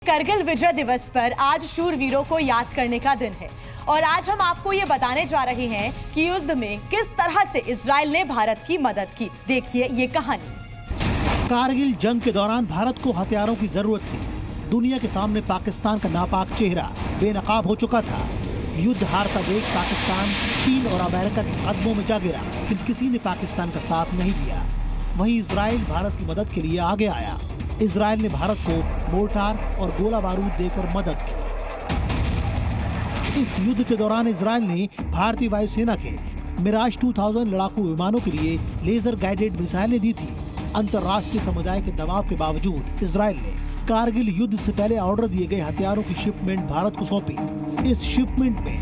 करगिल विजय दिवस पर आज शूरवीरों को याद करने का दिन है और आज हम आपको ये बताने जा रहे हैं कि युद्ध में किस तरह से इजराइल ने भारत की मदद की। देखिए ये कहानी। कारगिल जंग के दौरान भारत को हथियारों की जरूरत थी। दुनिया के सामने पाकिस्तान का नापाक चेहरा बेनकाब हो चुका था। युद्ध हारता देख पाकिस्तान चीन और अमेरिका के कदमों में जा गिरा, लेकिन किसी ने पाकिस्तान का साथ नहीं दिया। वहीं इजराइल भारत की मदद के लिए आगे आया। इजराइल ने भारत को मोर्टार और गोला बारूद देकर मदद की। इस युद्ध के दौरान इजराइल ने भारतीय वायुसेना के मिराज 2000 लड़ाकू विमानों के लिए लेजर गाइडेड मिसाइलें दी थी। अंतर्राष्ट्रीय समुदाय के दबाव के बावजूद इजराइल ने कारगिल युद्ध से पहले ऑर्डर दिए गए हथियारों की शिपमेंट भारत को सौंपी। इस शिपमेंट में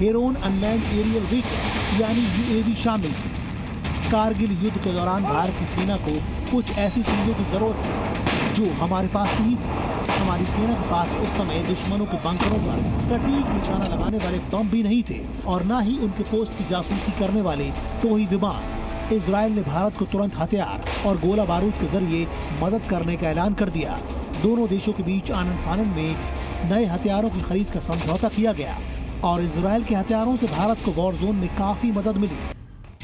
हेरोन अनमैन्ड एरियल व्हीकल यानी UAV शामिल थी। कारगिल युद्ध के दौरान भारत की सेना को कुछ ऐसी चीजों की जरूरत थी जो हमारे पास नहीं थी। हमारी सेना के पास उस समय दुश्मनों के बंकरों पर सटीक निशाना लगाने वाले बम भी नहीं थे और न ही उनके पोस्ट की जासूसी करने वाले टोही विमान। इजराइल ने भारत को तुरंत हथियार और गोला बारूद के जरिए मदद करने का ऐलान कर दिया। दोनों देशों के बीच आनन फानन में नए हथियारों की खरीद का समझौता किया गया और इजराइल के हथियारों से भारत को वॉर जोन में काफी मदद मिली।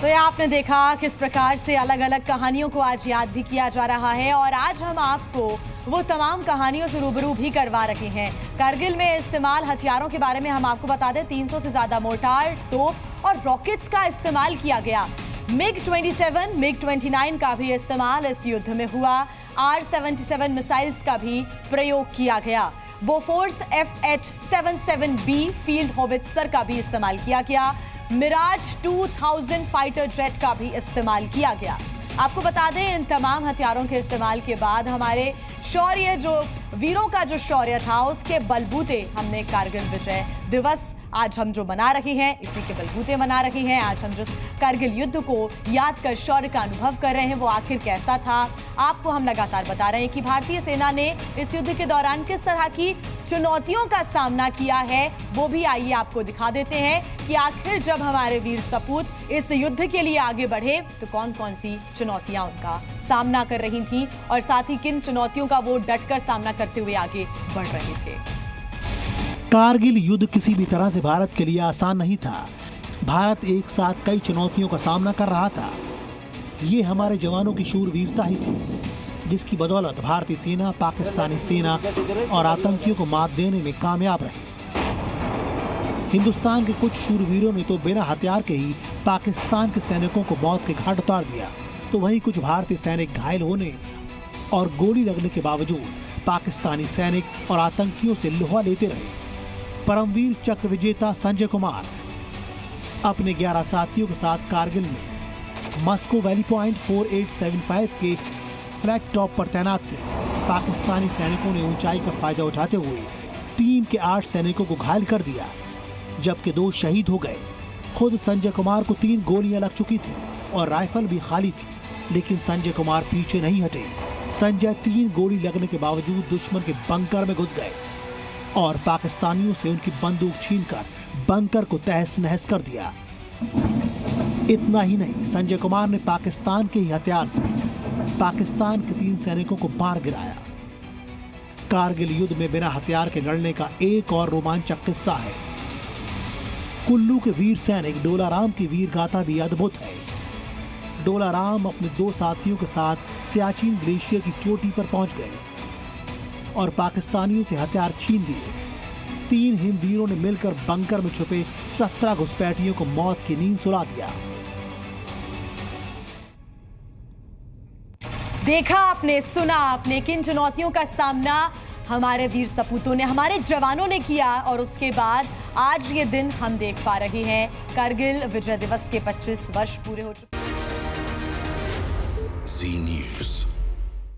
तो ये आपने देखा किस प्रकार से अलग अलग कहानियों को आज याद भी किया जा रहा है और आज हम आपको वो तमाम कहानियों से रूबरू भी करवा रहे हैं। कारगिल में इस्तेमाल हथियारों के बारे में हम आपको बता दें, 300 से ज्यादा मोर्टार, तोप और रॉकेट्स का इस्तेमाल किया गया। MiG-27, MiG-29 का भी इस्तेमाल इस युद्ध में हुआ। R-77 मिसाइल्स का भी प्रयोग किया गया। बोफोर्स FH-77B फील्ड होवित्जर का भी इस्तेमाल किया गया। मिराज 2000 फाइटर जेट का भी इस्तेमाल किया गया। आपको बता दें, इन तमाम हथियारों के इस्तेमाल के बाद हमारे शौर्य, जो वीरों का जो शौर्य था, उसके बलबूते हमने कारगिल विजय दिवस आज हम जो मना रहे हैं, इसी के बलबूते मना रहे हैं। आज हम जिस कारगिल युद्ध को याद कर शौर्य का अनुभव कर रहे हैं, वो आखिर कैसा था, आपको हम लगातार बता रहे हैं कि भारतीय सेना ने इस युद्ध के दौरान किस तरह की चुनौतियों का सामना किया है। वो भी आइए आपको दिखा देते हैं कि आखिर जब हमारे वीर सपूत इस युद्ध के लिए आगे बढ़े तो कौन कौन सी चुनौतियां उनका सामना कर रही थी और साथ ही किन चुनौतियों का वो डटकर सामना करते हुए आगे बढ़ रहे थे। कारगिल युद्ध किसी भी तरह से भारत के लिए आसान नहीं था। भारत एक साथ कई चुनौतियों का सामना कर रहा था। ये हमारे जवानों की शूरवीरता ही थी, जिसकी बदौलत भारतीय सेना पाकिस्तानी सेना और आतंकियों को मात देने में कामयाब रही। हिंदुस्तान के कुछ शूरवीरों ने तो बिना हथियार के ही पाकिस्तान के सैनिकों को मौत के घाट उतार दिया, तो वहीं कुछ भारतीय सैनिक घायल होने और गोली लगने के बावजूद पाकिस्तानी सैनिक और आतंकियों से लोहा लेते रहे। परमवीर चक्र विजेता संजय कुमार अपने 11 साथियों के साथ कारगिल में मस्को वैली पॉइंट 4875 के फ्लैग टॉप पर तैनात थे। पाकिस्तानी सैनिकों ने ऊंचाई का फायदा उठाते हुए टीम के 8 सैनिकों को घायल कर दिया, जबकि 2 शहीद हो गए। खुद संजय कुमार को 3 गोलियां लग चुकी थी और राइफल भी खाली थी, लेकिन संजय कुमार पीछे नहीं हटे। संजय 3 गोली लगने के बावजूद दुश्मन के बंकर में घुस गए और पाकिस्तानियों से उनकी बंदूक छीनकर बंकर को तहस नहस कर दिया। इतना ही नहीं, संजय कुमार ने पाकिस्तान के ही हथियार से पाकिस्तान के 3 सैनिकों को मार गिराया। कारगिल युद्ध में बिना हथियार के लड़ने का एक और रोमांचक किस्सा है। कुल्लू के वीर सैनिक डोलाराम की वीर गाथा भी अद्भुत है। डोलाराम अपने 2 साथियों के साथ सियाचिन ग्लेशियर की चोटी पर पहुंच गए और पाकिस्तानियों से हथियार छीन लिए। 3 हिमवीरों ने मिलकर बंकर में छुपे 17 घुसपैठियों को मौत की नींद सुला दिया। देखा आपने, सुना आपने, किन चुनौतियों का सामना हमारे वीर सपूतों ने, हमारे जवानों ने किया और उसके बाद आज ये दिन हम देख पा रहे हैं। कारगिल विजय दिवस के 25 वर्ष पूरे हो चुके। Zee News।